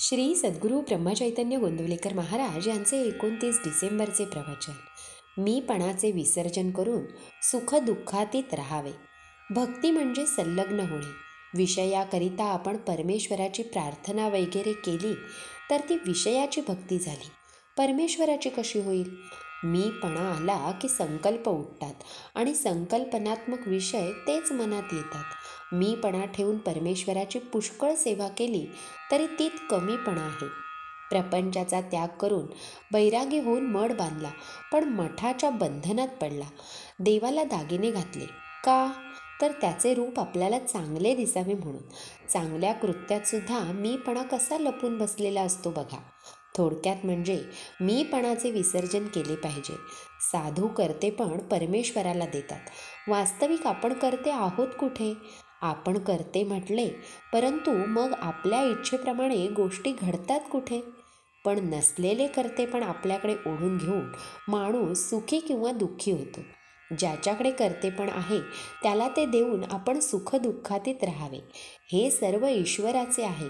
श्री सद्गुरू ब्रह्मचैतन्य गोंदवलेकर महाराज यांचे 29 डिसेंबरचे प्रवचन. मीपणाचे विसर्जन करून सुखदुःखातीत राहावे. भक्ती म्हणजे संलग्न होणे. विषयाकरिता आपण परमेश्वराची प्रार्थना वगैरे केली तर ती विषयाची भक्ती झाली. परमेश्वराची कशी होईल? मीपणा आला की संकल्प उठतात आणि संकल्पनात्मक विषय तेच मनात येतात. मीपणा ठेवून परमेश्वराची पुष्कळ सेवा केली तरी तीत कमीपणा आहे. प्रपंचाचा त्याग करून बैरागी होऊन मठ बांधला, पण मठाच्या बंधनात पडला. देवाला दागिने घातले का? तर त्याचे रूप आपल्याला चांगले दिसावे म्हणून. चांगल्या कृत्यात सुद्धा मीपणा कसा लपून बसलेला असतो बघा. थोडक्यात म्हणजे मीपणाचे विसर्जन केले पाहिजे. साधू करते पण परमेश्वराला देतात. वास्तविक आपण करते आहोत कुठे? आपण करते म्हटले, परंतु मग आपल्या इच्छेप्रमाणे गोष्टी घडतात कुठे? पण नसलेले करते पण आपल्याकडे ओढून घेऊन माणूस सुखी किंवा दुःखी होतो. ज्याच्याकडे करते पण आहे त्याला ते देऊन आपण सुखदुःखातीत राहावे. हे सर्व ईश्वराचे आहे.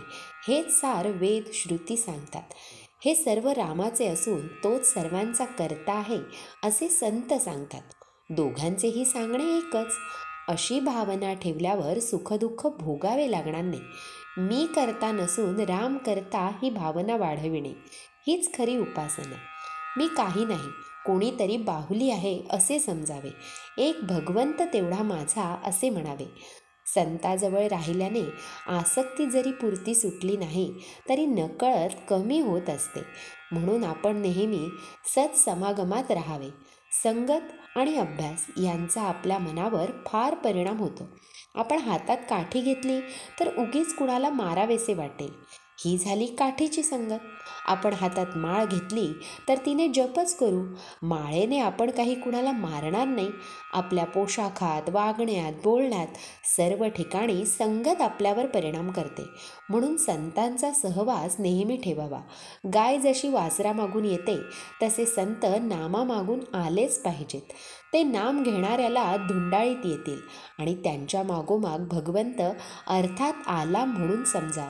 हेच सार वेद श्रुती सांगतात. हे सर्व रामाचे असून तोच सर्वांचा कर्ता आहे असे संत सांगतात. दोघांचेही सांगणे एकच. अशी भावना ठेवल्यावर सुखदुःख भोगावे लागणार नाही. मी करता नसून राम करता ही भावना वाढविणे हीच खरी उपासना. मी काही नाही, कोणीतरी बाहुली आहे असे समजावे. एक भगवंत तेवढा माझा असे म्हणावे. संताजवळ राहिल्याने आसक्ती जरी पुरती सुटली नाही तरी नकळत कमी होत असते. म्हणून आपण नेहमी सत्समागमात राहावे. संगत आणि अभ्यास यांचा आपल्या मनावर फार परिणाम होतो. आपण हातात काठी घेतली तर उगीच कुणाला मारावेसे वाटेल. ही झाली काठीची संगत. आपण हातात माळ घेतली तर तिने जपच करू. माळेने आपण काही कुणाला मारणार नाही. आपल्या पोशाखात, वागण्यात, बोलण्यात सर्व ठिकाणी संगत आपल्यावर परिणाम करते. म्हणून संतांचा सहवास नेहमी ठेवावा. गाय जशी वासरामागून येते तसे संत नामामागून आलेच पाहिजेत. ते नाम घेणाऱ्याला धुंडाळीत येतील आणि त्यांच्या मागोमाग भगवंत अर्थात आला म्हणून समजा.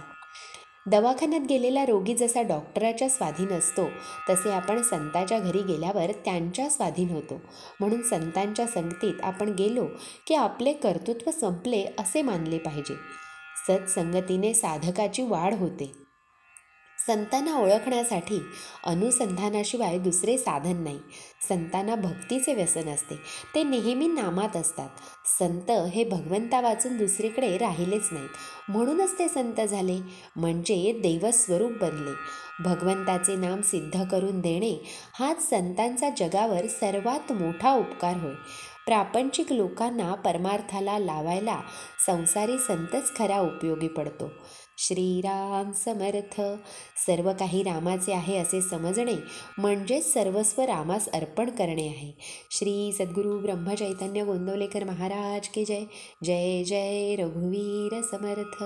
दवाखान्यात गेलेला रोगी जसा डॉक्टराच्या स्वाधीन असतो तसे आपण संतांच्या घरी गेल्यावर त्यांच्या स्वाधीन होतो. म्हणून संतांच्या संगतीत आपण गेलो की आपले कर्तृत्व संपले असे मानले पाहिजे. सत्संगतीने साधकाची वाढ होते. संतांना ओळखण्यासाठी अनुसंधानाशिवाय दुसरे साधन नाही. संतांना भक्तीचे व्यसन असते. ते नेहमी नामात असतात. संत हे भगवंता वाचून दुसरीकडे राहिलेच नाहीत. म्हणूनच ते संत झाले, म्हणजे देवस्वरूप बनले. भगवंताचे नाम सिद्ध करून देणे हाच संतांचा जगावर सर्वात मोठा उपकार होय. प्रापंचिक लोकांना परमार्थाला लावायला संसारी संतच खरा उपयोगी पडतो. श्रीराम समर्थ. सर्व काही रामाचे आहे असे समजणे म्हणजेच सर्वस्व रामास अर्पण करणे आहे. श्री सद्गुरू ब्रह्मचैतन्य गोंदवलेकर महाराज की जय. जय जय रघुवीर समर्थ.